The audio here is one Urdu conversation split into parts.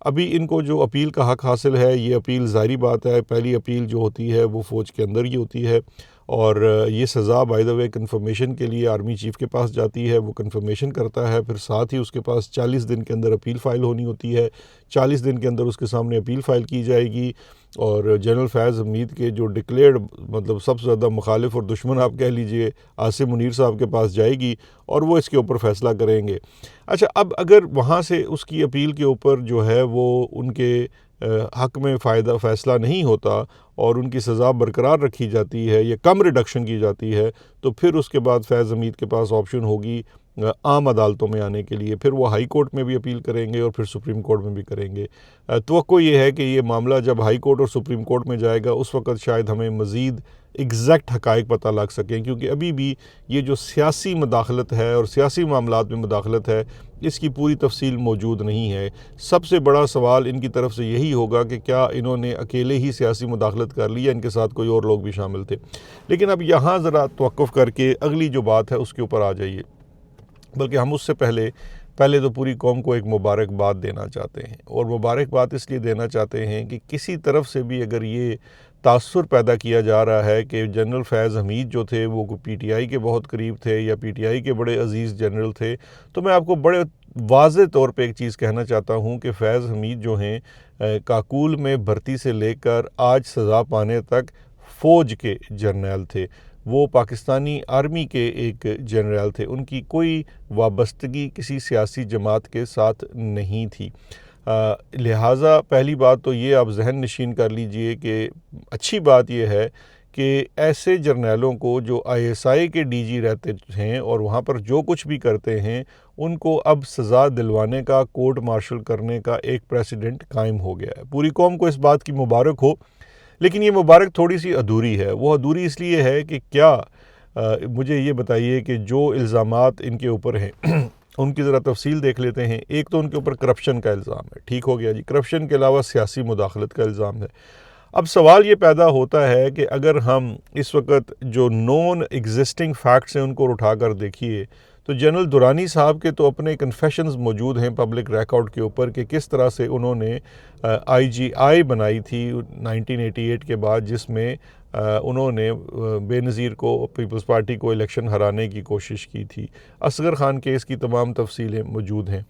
ابھی ان کو جو اپیل کا حق حاصل ہے، یہ اپیل ظاہری بات ہے پہلی اپیل جو ہوتی ہے وہ فوج کے اندر ہی ہوتی ہے، اور یہ سزا بائی دا وے کنفرمیشن کے لیے آرمی چیف کے پاس جاتی ہے، وہ کنفرمیشن کرتا ہے، پھر ساتھ ہی اس کے پاس 40 دن کے اندر اپیل فائل ہونی ہوتی ہے، 40 دن کے اندر اس کے سامنے اپیل فائل کی جائے گی، اور جنرل فیض حمید کے جو ڈکلیئرڈ مطلب سب سے زیادہ مخالف اور دشمن آپ کہہ لیجئے عاصم منیر صاحب کے پاس جائے گی، اور وہ اس کے اوپر فیصلہ کریں گے۔ اچھا، اب اگر وہاں سے اس کی اپیل کے اوپر جو ہے وہ ان کے حق میں فیصلہ نہیں ہوتا اور ان کی سزا برقرار رکھی جاتی ہے یا کم ریڈکشن کی جاتی ہے، تو پھر اس کے بعد فیض حمید کے پاس آپشن ہوگی عام عدالتوں میں آنے کے لیے، پھر وہ ہائی کورٹ میں بھی اپیل کریں گے اور پھر سپریم کورٹ میں بھی کریں گے۔ توقع یہ ہے کہ یہ معاملہ جب ہائی کورٹ اور سپریم کورٹ میں جائے گا اس وقت شاید ہمیں مزید ایگزیکٹ حقائق پتہ لگ سکیں، کیونکہ ابھی بھی یہ جو سیاسی مداخلت ہے اور سیاسی معاملات میں مداخلت ہے، اس کی پوری تفصیل موجود نہیں ہے۔ سب سے بڑا سوال ان کی طرف سے یہی ہوگا کہ کیا انہوں نے اکیلے ہی سیاسی مداخلت کر لی یا ان کے ساتھ کوئی اور لوگ بھی شامل تھے۔ لیکن اب یہاں ذرا توقف کر کے اگلی جو بات ہے اس کے اوپر آ جائیے، بلکہ ہم اس سے پہلے تو پوری قوم کو ایک مبارکباد دینا چاہتے ہیں، اور مبارکباد اس لیے دینا چاہتے ہیں کہ کسی طرف سے بھی اگر یہ تاثر پیدا کیا جا رہا ہے کہ جنرل فیض حمید جو تھے وہ پی ٹی آئی کے بہت قریب تھے یا پی ٹی آئی کے بڑے عزیز جنرل تھے، تو میں آپ کو بڑے واضح طور پہ ایک چیز کہنا چاہتا ہوں کہ فیض حمید جو ہیں کاکول میں بھرتی سے لے کر آج سزا پانے تک فوج کے جرنیل تھے، وہ پاکستانی آرمی کے ایک جنرل تھے، ان کی کوئی وابستگی کسی سیاسی جماعت کے ساتھ نہیں تھی۔ لہٰذا پہلی بات تو یہ آپ ذہن نشین کر لیجئے کہ اچھی بات یہ ہے کہ ایسے جرنیلوں کو جو آئی ایس آئی کے ڈی جی رہتے ہیں اور وہاں پر جو کچھ بھی کرتے ہیں، ان کو اب سزا دلوانے کا، کورٹ مارشل کرنے کا ایک پریسیڈنٹ قائم ہو گیا ہے۔ پوری قوم کو اس بات کی مبارک ہو، لیکن یہ مبارک تھوڑی سی ادھوری ہے۔ وہ ادھوری اس لیے ہے کہ کیا مجھے یہ بتائیے کہ جو الزامات ان کے اوپر ہیں ان کی ذرا تفصیل دیکھ لیتے ہیں۔ ایک تو ان کے اوپر کرپشن کا الزام ہے، ٹھیک ہو گیا جی، کرپشن کے علاوہ سیاسی مداخلت کا الزام ہے۔ اب سوال یہ پیدا ہوتا ہے کہ اگر ہم اس وقت جو نون ایگزسٹنگ فیکٹس ہیں ان کو اٹھا کر دیکھیے تو جنرل درانی صاحب کے تو اپنے کنفیشنز موجود ہیں پبلک ریکارڈ کے اوپر کہ کس طرح سے انہوں نے آئی جی آئی بنائی تھی 1988 کے بعد، جس میں انہوں نے بے نظیر کو، پیپلز پارٹی کو الیکشن ہرانے کی کوشش کی تھی۔ اصغر خان کیس کی تمام تفصیلیں موجود ہیں۔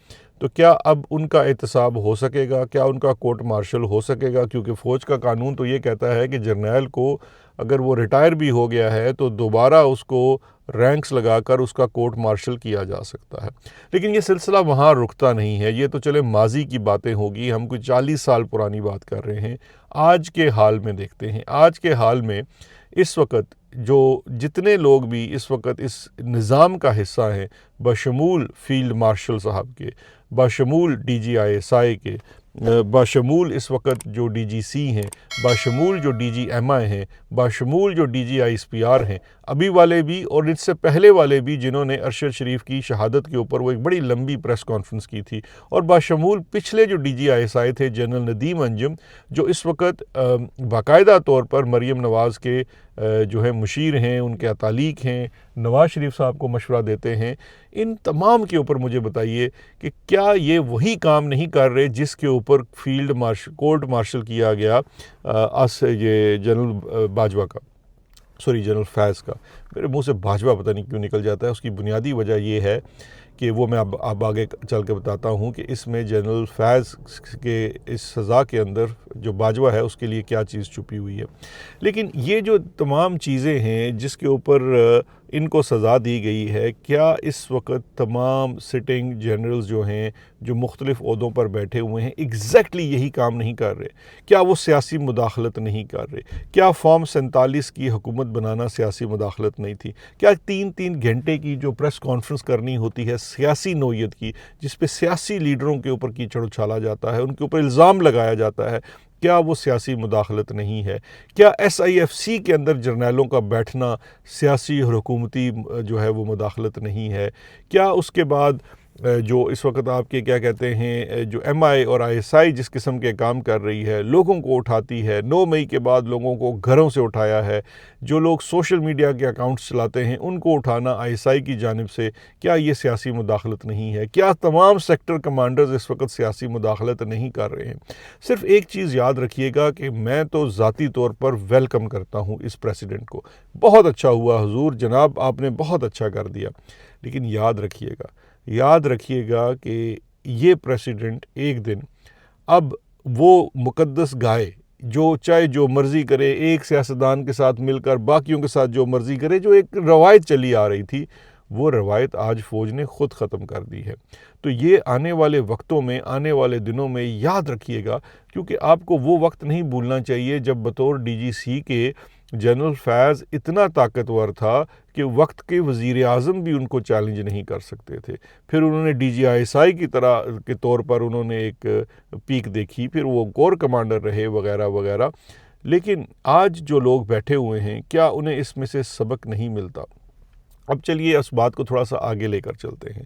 تو کیا اب ان کا احتساب ہو سکے گا؟ کیا ان کا کورٹ مارشل ہو سکے گا؟ کیونکہ فوج کا قانون تو یہ کہتا ہے کہ جرنیل کو اگر وہ ریٹائر بھی ہو گیا ہے تو دوبارہ اس کو رینکس لگا کر اس کا کورٹ مارشل کیا جا سکتا ہے۔ لیکن یہ سلسلہ وہاں رکتا نہیں ہے، یہ تو چلے ماضی کی باتیں ہوگی، ہم کوئی 40 سال پرانی بات کر رہے ہیں۔ آج کے حال میں دیکھتے ہیں، آج کے حال میں اس وقت جو جتنے لوگ بھی اس وقت اس نظام کا حصہ ہیں، بشمول فیلڈ مارشل صاحب کے، بشمول D G I S I کے، بشمول اس وقت جو ڈی جی سی ہیں، بشمول جو ڈی جی ایم آئی ہیں، بشمول جو D G I S P R ہیں، ابھی والے بھی اور اس سے پہلے والے بھی جنہوں نے ارشد شریف کی شہادت کے اوپر وہ ایک بڑی لمبی پریس کانفرنس کی تھی، اور بشمول پچھلے جو D G I S I تھے جنرل ندیم انجم، جو اس وقت باقاعدہ طور پر مریم نواز کے جو ہے مشیر ہیں، ان کے اتالیق ہیں، نواز شریف صاحب کو مشورہ دیتے ہیں، ان تمام کے اوپر مجھے بتائیے کہ کیا یہ وہی کام نہیں کر رہے جس کے اوپر فیلڈ مارشل کورٹ مارشل کیا گیا یہ جنرل باجوہ کا، جنرل فیض کا۔ میرے منہ سے باجوہ پتہ نہیں کیوں نکل جاتا ہے، اس کی بنیادی وجہ یہ ہے کہ وہ میں اب آگے چل کے بتاتا ہوں کہ اس میں جنرل فیض کے اس سزا کے اندر جو باجوہ ہے اس کے لیے کیا چیز چھپی ہوئی ہے۔ لیکن یہ جو تمام چیزیں ہیں جس کے اوپر ان کو سزا دی گئی ہے، کیا اس وقت تمام سٹنگ جنرلز جو ہیں جو مختلف عہدوں پر بیٹھے ہوئے ہیں ایگزیکٹلی یہی کام نہیں کر رہے؟ کیا وہ سیاسی مداخلت نہیں کر رہے؟ کیا فارم 47 کی حکومت بنانا سیاسی مداخلت نہیں تھی؟ کیا 3 گھنٹے کی جو پریس کانفرنس کرنی ہوتی ہے سیاسی نوعیت کی، جس پہ سیاسی لیڈروں کے اوپر کیچڑ اچھالا جاتا ہے، ان کے اوپر الزام لگایا جاتا ہے، کیا وہ سیاسی مداخلت نہیں ہے؟ کیا ایس آئی ایف سی کے اندر جرنیلوں کا بیٹھنا سیاسی اور حکومتی جو ہے وہ مداخلت نہیں ہے؟ کیا اس کے بعد جو اس وقت آپ کے کیا کہتے ہیں جو ایم آئی اور آئی ایس آئی جس قسم کے کام کر رہی ہے، لوگوں کو اٹھاتی ہے، 9 مئی کے بعد لوگوں کو گھروں سے اٹھایا ہے، جو لوگ سوشل میڈیا کے اکاؤنٹس چلاتے ہیں ان کو اٹھانا آئی ایس آئی کی جانب سے، کیا یہ سیاسی مداخلت نہیں ہے؟ کیا تمام سیکٹر کمانڈرز اس وقت سیاسی مداخلت نہیں کر رہے ہیں؟ صرف ایک چیز یاد رکھیے گا کہ میں تو ذاتی طور پر ویلکم کرتا ہوں اس پریسیڈنٹ کو، بہت اچھا ہوا حضور جناب، آپ نے بہت اچھا کر دیا، لیکن یاد رکھیے گا کہ یہ پریسیڈنٹ ایک دن اب وہ مقدس گائے جو چاہے جو مرضی کرے، ایک سیاستدان کے ساتھ مل کر باقیوں کے ساتھ جو مرضی کرے، جو ایک روایت چلی آ رہی تھی، وہ روایت آج فوج نے خود ختم کر دی ہے۔ تو یہ آنے والے وقتوں میں، آنے والے دنوں میں یاد رکھیے گا، کیونکہ آپ کو وہ وقت نہیں بھولنا چاہیے جب بطور ڈی جی سی کے جنرل فیض اتنا طاقتور تھا کہ وقت کے وزیر اعظم بھی ان کو چیلنج نہیں کر سکتے تھے۔ پھر انہوں نے D G I S I کی طرح کے طور پر انہوں نے ایک پیک دیکھی، پھر وہ کور کمانڈر رہے وغیرہ وغیرہ، لیکن آج جو لوگ بیٹھے ہوئے ہیں کیا انہیں اس میں سے سبق نہیں ملتا؟ اب چلیے اس بات کو تھوڑا سا آگے لے کر چلتے ہیں۔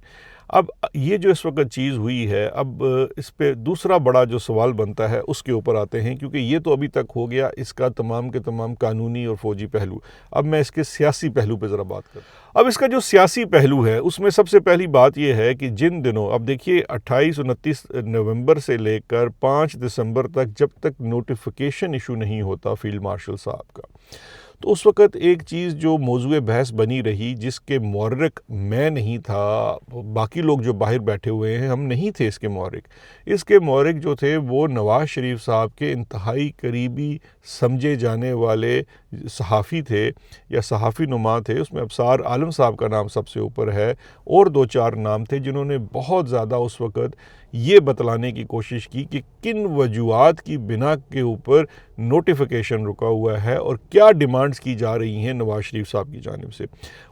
اب یہ جو اس وقت چیز ہوئی ہے، اب اس پہ دوسرا بڑا جو سوال بنتا ہے اس کے اوپر آتے ہیں، کیونکہ یہ تو ابھی تک ہو گیا اس کا تمام کے تمام قانونی اور فوجی پہلو۔ اب میں اس کے سیاسی پہلو پہ ذرا بات کروں۔ اب اس کا جو سیاسی پہلو ہے اس میں سب سے پہلی بات یہ ہے کہ جن دنوں، اب دیکھیے 28-29 نومبر سے لے کر 5 دسمبر تک جب تک نوٹیفیکیشن ایشو نہیں ہوتا فیلڈ مارشل صاحب کا، تو اس وقت ایک چیز جو موضوع بحث بنی رہی، جس کے محرک میں نہیں تھا، باقی لوگ جو باہر بیٹھے ہوئے ہیں ہم نہیں تھے اس کے محرک جو تھے وہ نواز شریف صاحب کے انتہائی قریبی سمجھے جانے والے صحافی تھے یا صحافی نما تھے۔ اس میں ابصار عالم صاحب کا نام سب سے اوپر ہے، اور 2-4 نام تھے جنہوں نے بہت زیادہ اس وقت یہ بتلانے کی کوشش کی کہ کن وجوہات کی بنا کے اوپر نوٹیفیکیشن رکا ہوا ہے اور کیا ڈیمانڈز کی جا رہی ہیں نواز شریف صاحب کی جانب سے۔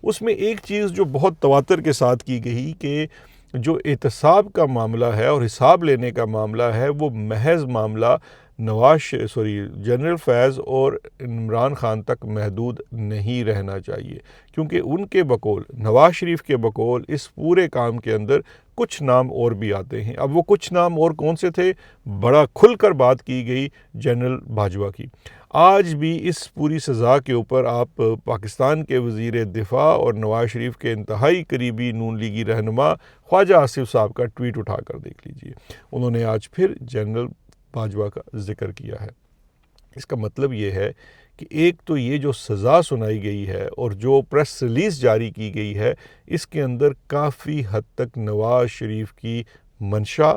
اس میں ایک چیز جو بہت تواتر کے ساتھ کی گئی کہ جو احتساب کا معاملہ ہے اور حساب لینے کا معاملہ ہے، وہ محض معاملہ جنرل فیض اور عمران خان تک محدود نہیں رہنا چاہیے، کیونکہ ان کے بقول، نواز شریف کے بقول، اس پورے کام کے اندر کچھ نام اور بھی آتے ہیں۔ اب وہ کچھ نام اور کون سے تھے؟ بڑا کھل کر بات کی گئی جنرل باجوہ کی۔ آج بھی اس پوری سزا کے اوپر آپ پاکستان کے وزیر دفاع اور نواز شریف کے انتہائی قریبی نون لیگی رہنما خواجہ آصف صاحب کا ٹویٹ اٹھا کر دیکھ لیجئے، انہوں نے آج پھر جنرل باجوہ کا ذکر کیا ہے۔ اس کا مطلب یہ ہے کہ ایک تو یہ جو سزا سنائی گئی ہے اور جو پریس ریلیز جاری کی گئی ہے، اس کے اندر کافی حد تک نواز شریف کی منشا،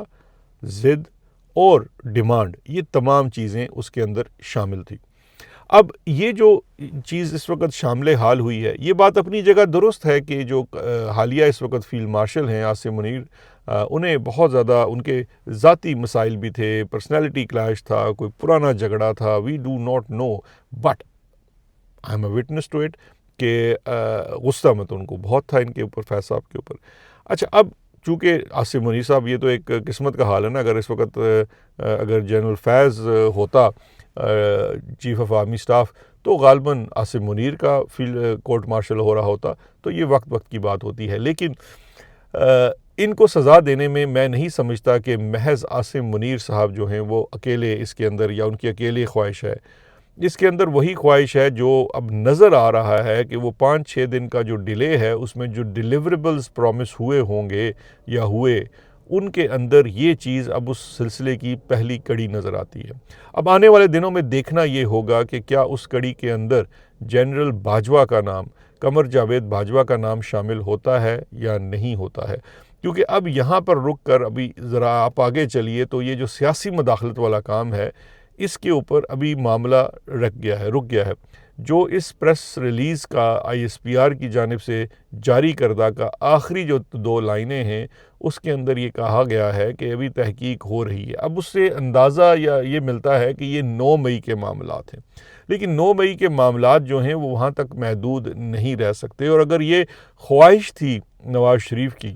ضد اور ڈیمانڈ، یہ تمام چیزیں اس کے اندر شامل تھی۔ اب یہ جو چیز اس وقت شامل حال ہوئی ہے، یہ بات اپنی جگہ درست ہے کہ جو حالیہ اس وقت فیلڈ مارشل ہیں عاصم منیر، انہیں بہت زیادہ ان کے ذاتی مسائل بھی تھے، پرسنالٹی کلیش تھا، کوئی پرانا جھگڑا تھا، we do not know, but I am a witness to it کہ غصہ مت ان کو بہت تھا ان کے اوپر، فیض صاحب کے اوپر۔ اچھا، اب چونکہ عاصم منیر صاحب، یہ تو ایک قسمت کا حال ہے نا، اگر اس وقت اگر جنرل فیض ہوتا چیف آف آرمی سٹاف، تو غالباً عاصم منیر کا فیلڈ کورٹ مارشل ہو رہا ہوتا، تو یہ وقت کی بات ہوتی ہے۔ لیکن ان کو سزا دینے میں نہیں سمجھتا کہ محض عاصم منیر صاحب جو ہیں وہ اکیلے اس کے اندر، یا ان کی اکیلی خواہش ہے۔ اس کے اندر وہی خواہش ہے جو اب نظر آ رہا ہے کہ وہ 5-6 دن کا جو ڈیلے ہے، اس میں جو ڈیلیوریبلز پرومس ہوئے ہوں گے یا ہوئے، ان کے اندر یہ چیز اب اس سلسلے کی پہلی کڑی نظر آتی ہے۔ اب آنے والے دنوں میں دیکھنا یہ ہوگا کہ کیا اس کڑی کے اندر جنرل باجوہ کا نام، قمر جاوید باجوہ کا نام شامل ہوتا ہے یا نہیں ہوتا ہے، کیونکہ اب یہاں پر رک کر ابھی ذرا آپ آگے چلیے تو یہ جو سیاسی مداخلت والا کام ہے، اس کے اوپر ابھی معاملہ رک گیا ہے۔ جو اس پریس ریلیز کا آئی ایس پی آر کی جانب سے جاری کردہ کا آخری جو 2 لائنیں ہیں، اس کے اندر یہ کہا گیا ہے کہ ابھی تحقیق ہو رہی ہے۔ اب اس سے اندازہ یا یہ ملتا ہے کہ یہ 9 مئی کے معاملات ہیں، لیکن 9 مئی کے معاملات جو ہیں وہ وہاں تک محدود نہیں رہ سکتے، اور اگر یہ خواہش تھی نواز شریف کی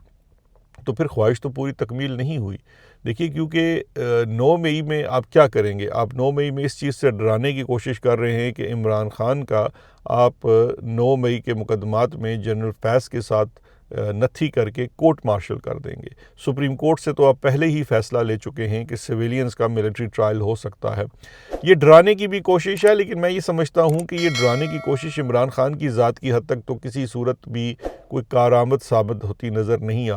تو پھر خواہش تو پوری تکمیل نہیں ہوئی۔ دیکھیے، کیونکہ 9 مئی میں آپ کیا کریں گے؟ آپ 9 مئی میں اس چیز سے ڈرانے کی کوشش کر رہے ہیں کہ عمران خان کا آپ 9 مئی کے مقدمات میں جنرل فیض کے ساتھ نتھی کر کے کورٹ مارشل کر دیں گے۔ سپریم کورٹ سے تو آپ پہلے ہی فیصلہ لے چکے ہیں کہ سویلینز کا ملٹری ٹرائل ہو سکتا ہے۔ یہ ڈرانے کی بھی کوشش ہے، لیکن میں یہ سمجھتا ہوں کہ یہ ڈرانے کی کوشش عمران خان کی ذات کی حد تک تو کسی صورت بھی کوئی کارآمد ثابت ہوتی نظر نہیں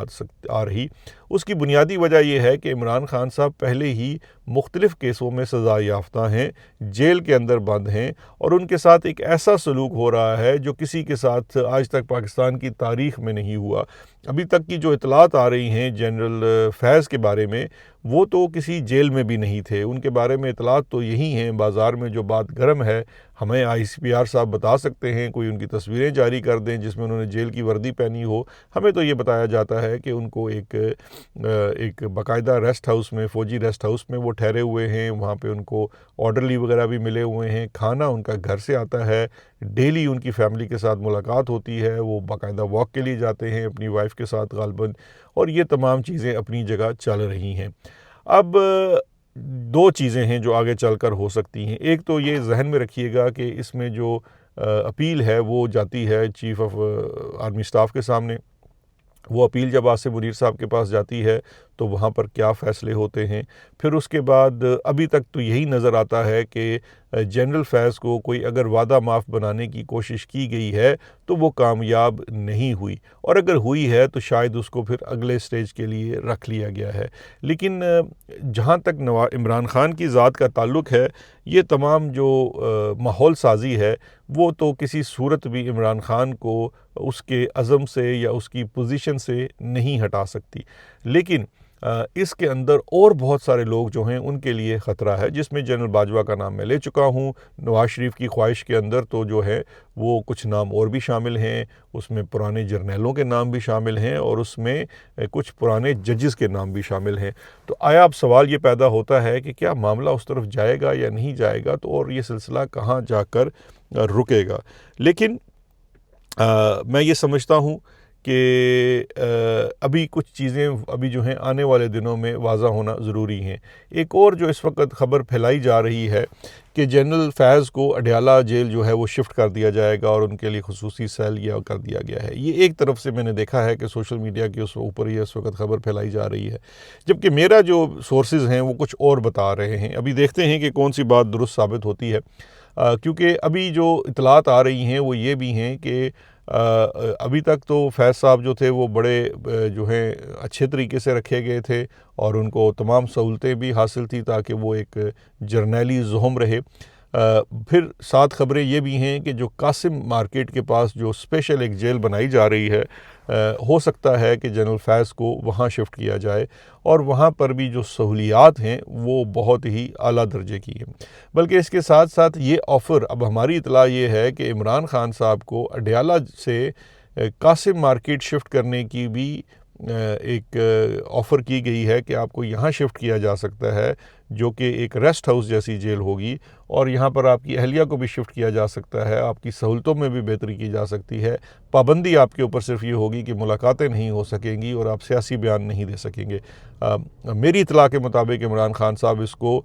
آ رہی۔ اس کی بنیادی وجہ یہ ہے کہ عمران خان صاحب پہلے ہی مختلف کیسوں میں سزا یافتہ ہیں، جیل کے اندر بند ہیں، اور ان کے ساتھ ایک ایسا سلوک ہو رہا ہے جو کسی کے ساتھ آج تک پاکستان کی تاریخ میں نہیں ہوا۔ ابھی تک کی جو اطلاعات آ رہی ہیں جنرل فیض کے بارے میں، وہ تو کسی جیل میں بھی نہیں تھے۔ ان کے بارے میں اطلاعات تو یہی ہیں، بازار میں جو بات گرم ہے، ہمیں ICPR صاحب بتا سکتے ہیں، کوئی ان کی تصویریں جاری کر دیں جس میں انہوں نے جیل کی وردی پہنی ہو۔ ہمیں تو یہ بتایا جاتا ہے کہ ان کو ایک باقاعدہ ریسٹ ہاؤس میں، فوجی ریسٹ ہاؤس میں وہ ٹھہرے ہوئے ہیں، وہاں پہ ان کو آرڈرلی وغیرہ بھی ملے ہوئے ہیں، کھانا ان کا گھر سے آتا ہے، ڈیلی ان کی فیملی کے ساتھ ملاقات ہوتی ہے، وہ باقاعدہ واک کے لیے جاتے ہیں اپنی وائف کے ساتھ غالباً، اور یہ تمام چیزیں اپنی جگہ چل رہی ہیں۔ اب دو چیزیں ہیں جو آگے چل کر ہو سکتی ہیں۔ ایک تو یہ ذہن میں رکھیے گا کہ اس میں جو اپیل ہے وہ جاتی ہے چیف آف آرمی سٹاف کے سامنے۔ وہ اپیل جب آصف منیر صاحب کے پاس جاتی ہے تو وہاں پر کیا فیصلے ہوتے ہیں۔ پھر اس کے بعد ابھی تک تو یہی نظر آتا ہے کہ جنرل فیض کو کوئی اگر وعدہ معاف بنانے کی کوشش کی گئی ہے تو وہ کامیاب نہیں ہوئی، اور اگر ہوئی ہے تو شاید اس کو پھر اگلے سٹیج کے لیے رکھ لیا گیا ہے۔ لیکن جہاں تک عمران خان کی ذات کا تعلق ہے، یہ تمام جو ماحول سازی ہے وہ تو کسی صورت بھی عمران خان کو اس کے عزم سے یا اس کی پوزیشن سے نہیں ہٹا سکتی۔ لیکن اس کے اندر اور بہت سارے لوگ جو ہیں ان کے لیے خطرہ ہے، جس میں جنرل باجوہ کا نام میں لے چکا ہوں۔ نواز شریف کی خواہش کے اندر تو جو ہے وہ کچھ نام اور بھی شامل ہیں، اس میں پرانے جرنیلوں کے نام بھی شامل ہیں، اور اس میں کچھ پرانے ججز کے نام بھی شامل ہیں۔ تو آیا اب سوال یہ پیدا ہوتا ہے کہ کیا معاملہ اس طرف جائے گا یا نہیں جائے گا، تو اور یہ سلسلہ کہاں جا کر رکے گا۔ لیکن میں یہ سمجھتا ہوں کہ ابھی کچھ چیزیں ابھی جو ہیں آنے والے دنوں میں واضح ہونا ضروری ہیں۔ ایک اور جو اس وقت خبر پھیلائی جا رہی ہے کہ جنرل فیض کو اڈیالہ جیل جو ہے وہ شفٹ کر دیا جائے گا اور ان کے لیے خصوصی سیل کر دیا گیا ہے۔ یہ ایک طرف سے میں نے دیکھا ہے کہ سوشل میڈیا کے اس اوپر یہ اس وقت خبر پھیلائی جا رہی ہے، جبکہ میرا جو سورسز ہیں وہ کچھ اور بتا رہے ہیں۔ ابھی دیکھتے ہیں کہ کون سی بات درست ثابت ہوتی ہے، کیونکہ ابھی جو اطلاعات آ رہی ہیں وہ یہ بھی ہیں کہ ابھی تک تو فیض صاحب جو تھے وہ بڑے جو ہیں اچھے طریقے سے رکھے گئے تھے، اور ان کو تمام سہولتیں بھی حاصل تھی تاکہ وہ ایک جرنیلی زہم رہے۔ پھر ساتھ خبریں یہ بھی ہیں کہ جو قاسم مارکیٹ کے پاس جو اسپیشل ایک جیل بنائی جا رہی ہے، ہو سکتا ہے کہ جنرل فیض کو وہاں شفٹ کیا جائے، اور وہاں پر بھی جو سہولیات ہیں وہ بہت ہی اعلیٰ درجے کی ہیں۔ بلکہ اس کے ساتھ ساتھ یہ آفر، اب ہماری اطلاع یہ ہے کہ عمران خان صاحب کو اڈیالہ سے قاسم مارکیٹ شفٹ کرنے کی بھی ایک آفر کی گئی ہے کہ آپ کو یہاں شفٹ کیا جا سکتا ہے، جو کہ ایک ریسٹ ہاؤس جیسی جیل ہوگی، اور یہاں پر آپ کی اہلیہ کو بھی شفٹ کیا جا سکتا ہے، آپ کی سہولتوں میں بھی بہتری کی جا سکتی ہے۔ پابندی آپ کے اوپر صرف یہ ہوگی کہ ملاقاتیں نہیں ہو سکیں گی اور آپ سیاسی بیان نہیں دے سکیں گے۔ میری اطلاع کے مطابق عمران خان صاحب اس کو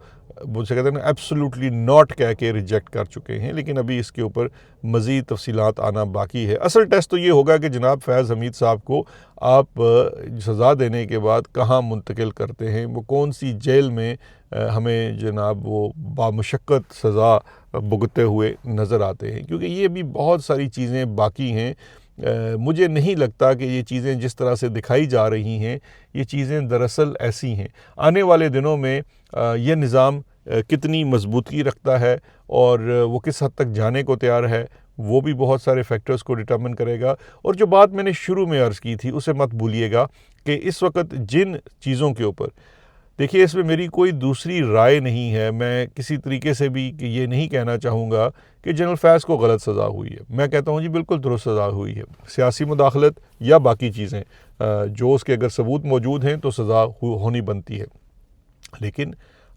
مجھے کہتے ہیں ایبسولوٹلی ناٹ کہہ کے ریجیکٹ کر چکے ہیں، لیکن ابھی اس کے اوپر مزید تفصیلات آنا باقی ہے۔ اصل ٹیسٹ تو یہ ہوگا کہ جناب فیض حمید صاحب کو آپ سزا دینے کے بعد کہاں منتقل کرتے ہیں، وہ کون سی جیل میں ہمیں جناب وہ بامشقت سزا بھگتتے ہوئے نظر آتے ہیں، کیونکہ یہ بھی بہت ساری چیزیں باقی ہیں۔ مجھے نہیں لگتا کہ یہ چیزیں جس طرح سے دکھائی جا رہی ہیں یہ چیزیں دراصل ایسی ہیں۔ آنے والے دنوں میں یہ نظام کتنی مضبوطی رکھتا ہے اور وہ کس حد تک جانے کو تیار ہے، وہ بھی بہت سارے فیکٹرز کو ڈٹرمن کرے گا۔ اور جو بات میں نے شروع میں عرض کی تھی اسے مت بھولیے گا کہ اس وقت جن چیزوں کے اوپر، دیکھیے اس میں میری کوئی دوسری رائے نہیں ہے، میں کسی طریقے سے بھی کہ یہ نہیں کہنا چاہوں گا کہ جنرل فیض کو غلط سزا ہوئی ہے۔ میں کہتا ہوں جی بالکل درست سزا ہوئی ہے، سیاسی مداخلت یا باقی چیزیں جو اس کے اگر ثبوت موجود ہیں تو سزا ہونی بنتی ہے۔ لیکن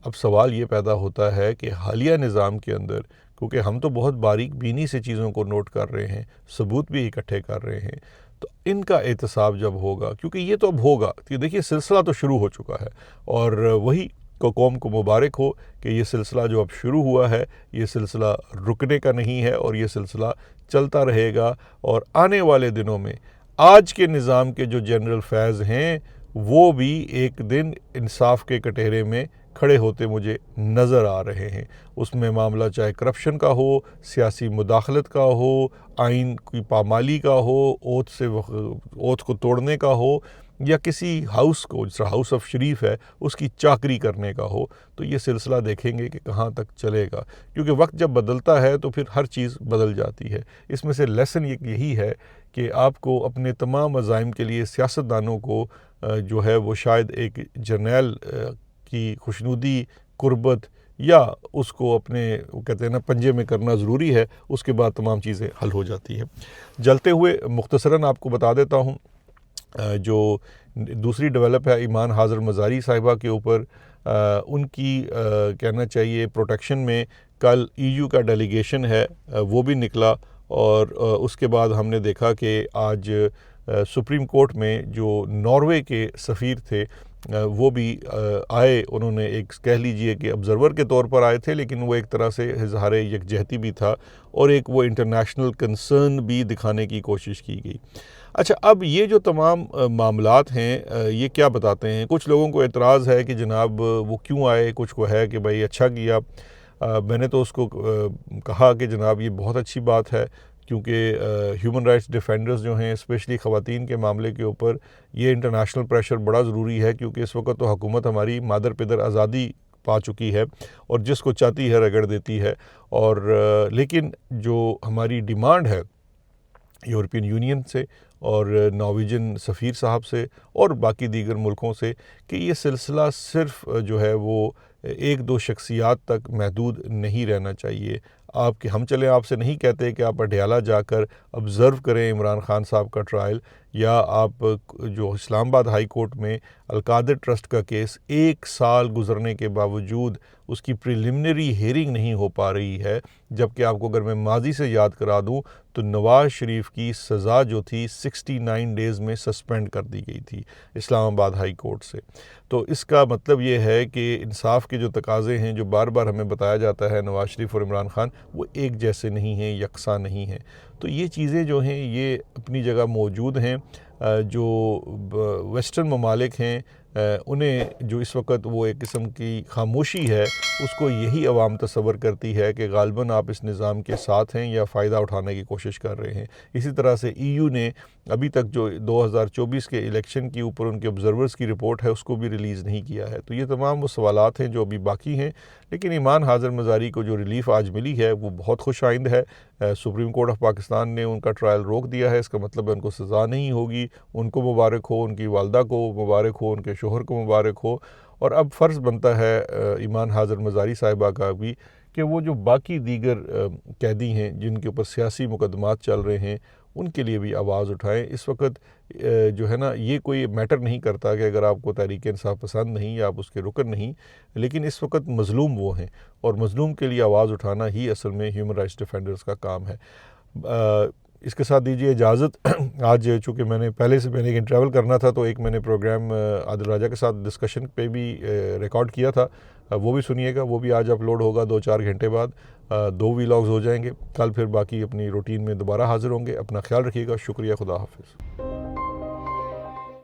اب سوال یہ پیدا ہوتا ہے کہ حالیہ نظام کے اندر، کیونکہ ہم تو بہت باریک بینی سے چیزوں کو نوٹ کر رہے ہیں، ثبوت بھی اکٹھے کر رہے ہیں، تو ان کا احتساب جب ہوگا، کیونکہ یہ تو اب ہوگا کہ دیکھیے سلسلہ تو شروع ہو چکا ہے، اور وہی کو قوم کو مبارک ہو کہ یہ سلسلہ جو اب شروع ہوا ہے یہ سلسلہ رکنے کا نہیں ہے، اور یہ سلسلہ چلتا رہے گا، اور آنے والے دنوں میں آج کے نظام کے جو جنرل فیض ہیں وہ بھی ایک دن انصاف کے کٹہرے میں کھڑے ہوتے مجھے نظر آ رہے ہیں. اس میں معاملہ چاہے کرپشن کا ہو، سیاسی مداخلت کا ہو، آئین کی پامالی کا ہو، اوتھ کو توڑنے کا ہو، یا کسی ہاؤس کو جس طرح ہاؤس آف شریف ہے اس کی چاکری کرنے کا ہو. تو یہ سلسلہ دیکھیں گے کہ کہاں تک چلے گا، کیونکہ وقت جب بدلتا ہے تو پھر ہر چیز بدل جاتی ہے. اس میں سے لیسن یہی ہے کہ آپ کو اپنے تمام عزائم کے لیے سیاستدانوں کو جو ہے وہ شاید ایک جرنیل کی خوشنودی، قربت، یا اس کو اپنے کہتے ہیں نا پنجے میں کرنا ضروری ہے. اس کے بعد تمام چیزیں حل ہو جاتی ہیں. جلتے ہوئے مختصراً آپ کو بتا دیتا ہوں جو دوسری ڈیولپ ہے ایمان حاضر مزاری صاحبہ کے اوپر. ان کی کہنا چاہیے پروٹیکشن میں کل EU کا ڈیلیگیشن ہے وہ بھی نکلا، اور اس کے بعد ہم نے دیکھا کہ آج سپریم کورٹ میں جو ناروے کے سفیر تھے وہ بھی آئے. انہوں نے ایک کہہ لیجئے کہ آبزرور کے طور پر آئے تھے، لیکن وہ ایک طرح سے اظہار یکجہتی بھی تھا اور ایک وہ انٹرنیشنل کنسرن بھی دکھانے کی کوشش کی گئی. اچھا، اب یہ جو تمام معاملات ہیں یہ کیا بتاتے ہیں؟ کچھ لوگوں کو اعتراض ہے کہ جناب وہ کیوں آئے، کچھ کو ہے کہ بھائی اچھا کیا. میں نے تو اس کو کہا کہ جناب یہ بہت اچھی بات ہے، کیونکہ ہیومن رائٹس ڈیفینڈرز جو ہیں اسپیشلی خواتین کے معاملے کے اوپر یہ انٹرنیشنل پریشر بڑا ضروری ہے، کیونکہ اس وقت تو حکومت ہماری مادر پدر آزادی پا چکی ہے اور جس کو چاہتی ہے رگڑ دیتی ہے. اور لیکن جو ہماری ڈیمانڈ ہے یورپین یونین سے اور نارویجن سفیر صاحب سے اور باقی دیگر ملکوں سے کہ یہ سلسلہ صرف جو ہے وہ ایک دو شخصیات تک محدود نہیں رہنا چاہیے. ہم چلیں آپ سے نہیں کہتے کہ آپ اڈیالہ جا کر آبزرو کریں عمران خان صاحب کا ٹرائل، یا آپ جو اسلام آباد ہائی کورٹ میں القادر ٹرسٹ کا کیس 1 سال گزرنے کے باوجود اس کی پریلیمنری ہیئرنگ نہیں ہو پا رہی ہے، جبکہ آپ کو اگر میں ماضی سے یاد کرا دوں تو نواز شریف کی سزا جو تھی 69 ڈیز میں سسپینڈ کر دی گئی تھی اسلام آباد ہائی کورٹ سے. تو اس کا مطلب یہ ہے کہ انصاف کے جو تقاضے ہیں جو بار بار ہمیں بتایا جاتا ہے نواز شریف اور عمران خان، وہ ایک جیسے نہیں ہیں، یکساں نہیں ہیں. تو یہ چیزیں جو ہیں یہ اپنی جگہ موجود ہیں. جو ویسٹرن ممالک ہیں انہیں جو اس وقت وہ ایک قسم کی خاموشی ہے، اس کو یہی عوام تصور کرتی ہے کہ غالباً آپ اس نظام کے ساتھ ہیں یا فائدہ اٹھانے کی کوشش کر رہے ہیں. اسی طرح سے EU نے ابھی تک جو 2024 کے الیکشن کے اوپر ان کے آبزرورز کی رپورٹ ہے اس کو بھی ریلیز نہیں کیا ہے. تو یہ تمام وہ سوالات ہیں جو ابھی باقی ہیں، لیکن ایمان حاضر مزاری کو جو ریلیف آج ملی ہے وہ بہت خوش آئند ہے. سپریم کورٹ آف پاکستان نے ان کا ٹرائل روک دیا ہے، اس کا مطلب ہے ان کو سزا نہیں ہوگی. ان کو مبارک ہو، ان کی والدہ کو مبارک ہو، ان کے شوہر کو مبارک ہو. اور اب فرض بنتا ہے ایمان حاضر مزاری صاحبہ کا بھی کہ وہ جو باقی دیگر قیدی ہیں جن کے اوپر سیاسی مقدمات چل رہے ہیں ان کے لیے بھی آواز اٹھائیں. اس وقت جو ہے نا یہ کوئی میٹر نہیں کرتا کہ اگر آپ کو تحریک انصاف پسند نہیں یا آپ اس کے رکن نہیں، لیکن اس وقت مظلوم وہ ہیں اور مظلوم کے لیے آواز اٹھانا ہی اصل میں ہیومن رائٹس ڈیفینڈرز کا کام ہے. اس کے ساتھ دیجیے اجازت. آج چونکہ میں نے ایک ٹریول کرنا تھا تو ایک میں نے پروگرام عادل راجہ کے ساتھ ڈسکشن پہ بھی ریکارڈ کیا تھا، وہ بھی سنیے گا. وہ بھی آج اپلوڈ ہوگا 2-4 گھنٹے بعد. 2 ولاگز ہو جائیں گے. کل پھر باقی اپنی روٹین میں دوبارہ حاضر ہوں گے. اپنا خیال رکھیے گا. شکریہ. خدا حافظ.